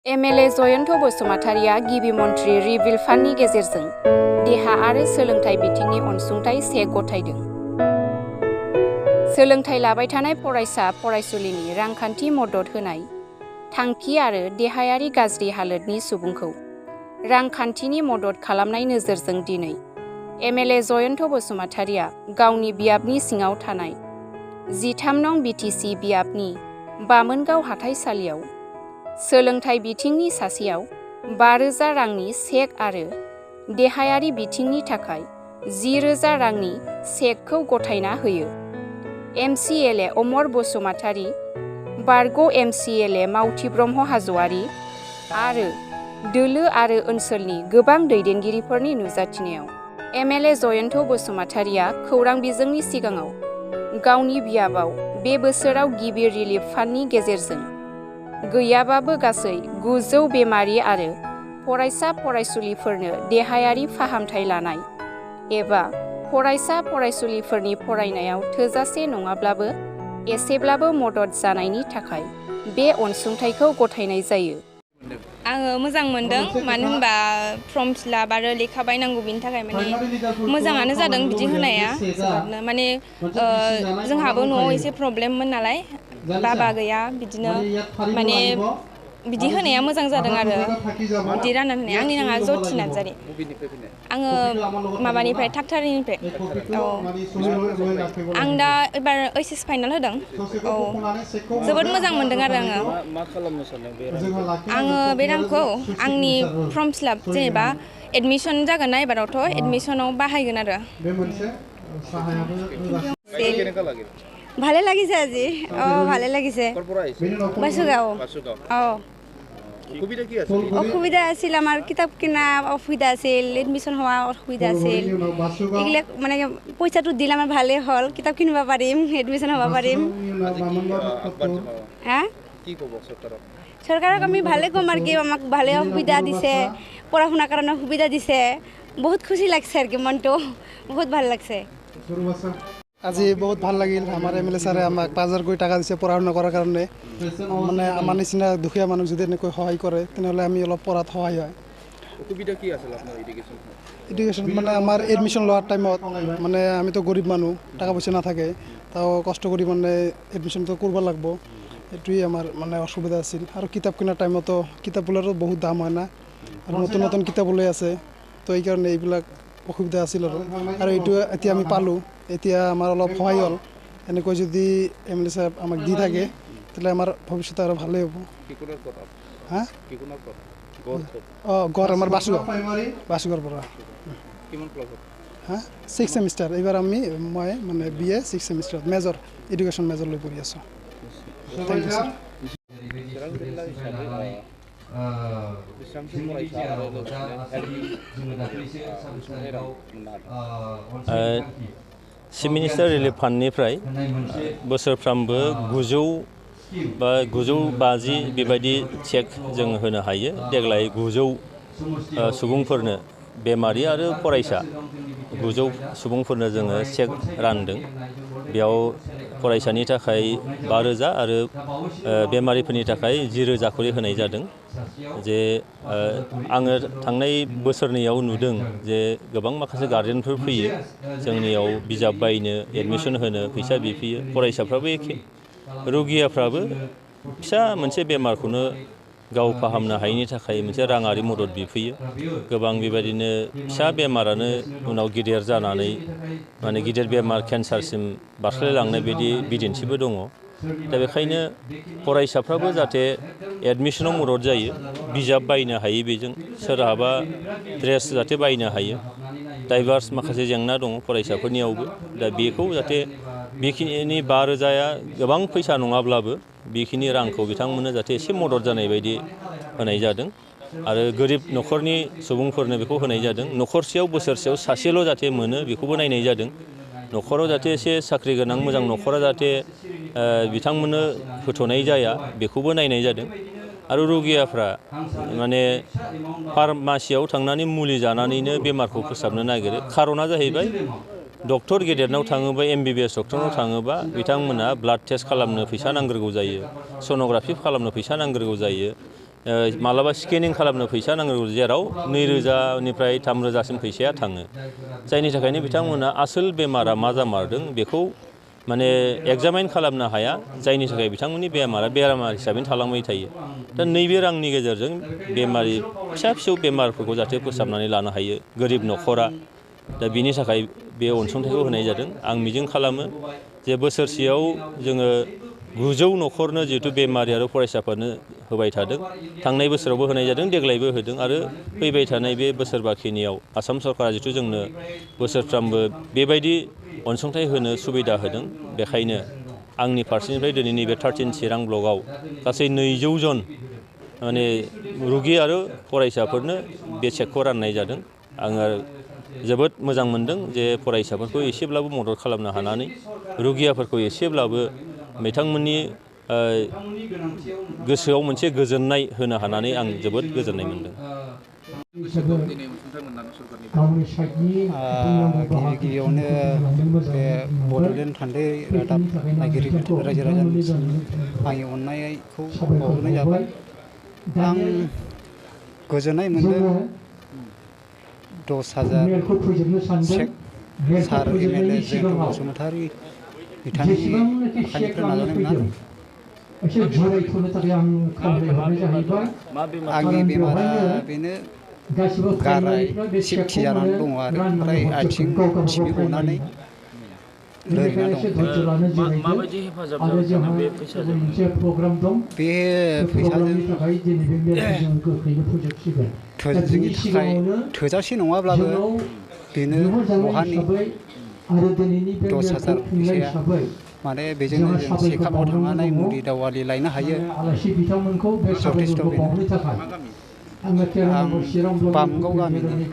MLA Jayanta बसुमतारिया गिबि मन्थ्रि rebuild फान्डनि गेजेरजों देहा आरो सोलोंथाइ बिथिंनि अनसुंथाइ चेक गथायदों। सोलोंथाइ लाबाय थानाय फरायसा फरायसुलिनि रांखान्थि मदद होनाय थांखि आरो देहायारि गाज्रि हालोदनि सुबुंखौ रांखान्थिनि मदद खालामनाय नोजोरजों दिनै एमएलए जयन्त बसुमतारिया गावनि बियाबनि सिङाव थानाय 13 नं बिटिसि बियाबनि बामोनगाव हाथाइसालियाव सोलोंथाइ बिथिंनि सासेयाव 5,000 रांनि चेक आरो देहायारि बिथिंनि थाखाय 10,000 रांनि चेकखौ गथायना होयो। एमसिएलए अमर बसुमतारि, बारग' एमसिएलए मावथि ब्रह्म हाज'वारि आरो दोलो आरो ओनसोलनि गोबां दैदेनगिरिफोरनि नुजाथिनायाव एमएलए जयन्त बसुमतारिया खौरां बिजोंनि सिगाङाव गावनि बियाबाव बे बोसोराव गिबि रिलिफ फान्डनि गेजेरजों गैयाबाबो गासै 900 बेमारि आरो फरायसा फरायसुलिफोरनो देहायारि फाहामथाय लानाय एबा फरायसा फरायसुलिफोरनि फरायनायाव थोजासे नङाब्लाबो एसेब्लाबो मदद जानायनि थाखाय बे अनसुंथाइखौ गथायनाय जायो। आङो मोजां मोनदों, मानो होनबा फर्म फिलआप आरो लेखा बायनांगौ बिनि थाखाय मोजाङानो जादों बिदि होनाया। जोबोदनो जोंहाबो न'आव एसे प्रब्लेममोन नालाय, बाबा गैया, बिदिनो बिदि होनाया मोजां जादों आरो बिदि रानना होनाया। आंनि नामा जथि नार्जारि। आङो माबानिफ्राय थाकथारिनिफ्राय। औ, आं दा एबार ओइचएस फाइनाल होदों। औ, जोबोद मोजां मोनदों आरो आङो। मा खालामनो सानदों बे आङो बे रांखौ आंनि फर्म फिलआप जेनेबा एडमिसन जागोन ना एबारावथ' एडमिसनाव बाहायगोन आरो। ভালে লাগিছে আজি। ভালে লাগিছে। বাসুগাঁও। অসুবিধা আছিল, আমাৰ কিতাপ কিনা অসুবিধা আছিল, এডমিশ্যন হোৱা অসুবিধা আছিল। এইবিলাক পইচাটো দিলে আমাৰ ভালেই হ'ল, কিতাপ কিনিব পাৰিম, এডমিশ্যন হ'ব পাৰিম। হা? চৰকাৰক আমি ভালে ক'ম আৰু কি, আমাক ভালে সুবিধা দিছে, পঢ়া শুনাৰ কাৰণে সুবিধা দিছে। বহুত খুশি লাগছে আৰু কি, মনটো বহুত ভাল লাগছে। আজি বহুত ভাল লাগিল, আমাৰ এমএলএ ছাৰে আমাক 5,000 কোটি টাকা দিছে পঢ়া শুনা কৰাৰ কাৰণে। আমাৰ নিচিনা দুখীয়া মানুহ যদি এনেকৈ সহায় কৰে তেনেহ'লে আমি অলপ পঢ়াত সহায় হয়। অসুবিধা কি আছিল আপোনাৰ এডুকেশ্যন আমাৰ এডমিশ্যন লোৱাৰ টাইমত আমিতো গৰীব মানুহ, টাকা পইচা নাথাকে, তাও কষ্ট কৰি এডমিশ্যনটো কৰিব লাগিব। এইটোৱেই আমাৰ অসুবিধা আছিল। আৰু কিতাপ কিনাৰ টাইমতো কিতাপবিলাকো বহুত দাম হয় না, আৰু নতুন নতুন কিতাপ ওলাই আছে, তো এইকাৰণে এইবিলাক অসুবিধা আছিল আৰু এইটো এতিয়া আমি পালোঁ। এতিয়া আমাৰ অলপ সহায় হ'ল। এনেকৈ যদি এমএলএ সাহেব আমাক দি থাকে তেতিয়াহ'লে আমাৰ ভৱিষ্যতে আৰু ভালেই হ'ব। হা? গড় আমাৰ বাসুগাঁৱৰ পৰা। হা? 6th semester. এইবাৰ মই BA 6th চেমিষ্টাৰত মেজৰ, এডুকেশ্যন মেজৰ লৈ পঢ়ি আছোঁ। Thank you sir. Chief minister relief फान्डनिफ्राय बोसोरफ्रामबो 900 बा 950 बेबायदि चेक जों होनो हायो। देग्लाय 900 सुबुंफोरनो, बेमारि आरो फरायसा 900 सुबुंफोरनो जोङो चेक रानदों। बेयाव फरायसानि थाखाय 5,000 आरो बेमारिफोरनि थाखाय 10,000 खरि होनाय जादों। जे आङो थांनाय बोसोरनैयाव नुदों जे गोबां माखासे गार्जेनफोर फैयो जोंनियाव बिजाब बायनो, एडमिसन होनो फैसा बिफैयो। फरायसाफ्राबो एखे, रुगियाफ्राबो फिसा मोनसे बेमारखौनो गाव फाहामनो हायैनि थाखाय मोनसे राङारि मदद बिफैयो। गोबां बेबायदिनो फिसा बेमारानो उनाव गिदिर जानानै गिदिर बेमार केन्सारसिम बारस्लायलांनाय बायदि बिदिन्थिबो दङ। दा बेखायनो फरायसाफ्राबो जाहाथे एडमिसनाव मदद जायो, बिजाब बायनो हायो, बेजों सोरहाबा ड्रेस जाहाथे बायनो हायो। डाइभार्स माखासे जेंना दङ फरायसाफोरनियावबो। दा बेखौ जाहाथे बेखिनि 5,000 गोबां फैसा नङाब्लाबो बेखिनि रांखौ बिथांमोननो जाहाथे एसे मदद जानाय बायदि होनाय जादों। आरो गोरिब न'खरनि सुबुंफोरनो बेखौ होनाय जादों। न'खरसेयाव बोसोरसेयाव सासेल' जाहाथे मोनो बेखौबो नायनाय जादों। न'खराव जाहाथे एसे साख्रि गोनां मोजां न'खरा जाहाथे बिथांमोननो होथ'नाय जाया बेखौबो नायनाय जादों। आरो रुगियाफ्रा फार्मासियाव थांनानै मुलि जानानैनो बेमारखौ फोसाबनो नागिरो। खार'ना जाहैबाय डक्टर गेदेरनाव थाङोबा, MBBS डक्टरनाव थाङोबा बिथांमोना ब्लाड टेस्ट खालामनो फैसा नांग्रोगौ जायो, सन'ग्राफि खालामनो फैसा नांग्रोगौ जायो, मालाबा स्केनिं खालामनो फैसा नांगौ जेराव 2,000निफ्राय 3,000सिम फैसाया थाङो जायनि थाखायनो बिथांमोना आसोल बेमारा मा जामारदों बेखौ माने एग्जामाइन खालामनो हाया जायनि थाखाय बिथांमोननि बेमारा बेरामार हिसाबैनो थालांबाय थायो दा नैबे रांनि गेजेरजों बेमारि फिसा फिसौ बेमारफोरखौ जाहाथे फोसाबनानै लानो हायो गोरिब न'खरा दा बिनि थाखाय बे अनसुंथाइखौ होनाय जादों आं मिजिं खालामो जे बोसोरसेयाव जोङो 900 न'खरनो जिहेतु बेमारि आरो फरायसाफोरनो होबाय थादों थांनाय बोसोरावबो होनाय जादों देग्लायबो होदों आरो फैबाय थानाय बे बोसोर बाखिनियाव आसाम सरकारा जिहेतु जोंनो बोसोरफ्रामबो बेबायदि अनसुंथाइ होनो सुबिदा होदों बेखायनो आंनि फारसेनिफ्राय दिनै नैबे 13 चिरां ब्लकआव गासै 200 जन माने रुगि आरो फरायसाफोरनो बे चेकखौ राननाय जादों आङो जोबोद मोजां मोनदों जे फरायसाफोरखौ एसेब्लाबो मदद खालामनो हानानै रुगियाफोरखौ एसेब्लाबो बिथांमोननि गोसोआव मोनसे गोजोननाय होनो हानानै आं जोबोद गोजोननाय मोनदों। गिबियावनो बे बड'लेण्ड थान्दै रादाब नायगिरि रायजो राजानिसिम आंनि अननायखौ बावहरनाय जाबाय आं गोजोननाय मोनदों 10,000 चेक सार MLA जोंथ' बसुमतारी बिथांनि आखाइनिफ्राय नाजानाय आंनि बेमारा बेनो गाराय सिफथि जानानै दङ आरो ओमफ्राय आथिं सिबि गनानै लोरिना दं माबायदि हेफाजाब जागोन बे फैसाजों बे फैसाजों जोंनि थाखाय थोजासे नङाब्लाबो बेनो बहानि 10,000 फैसाया माने बेजोंनो जों चेकआपआव थांनानै मुलि दावालि लायनो हायो जथेस्थ' बेनो आं बामगाव गामिनि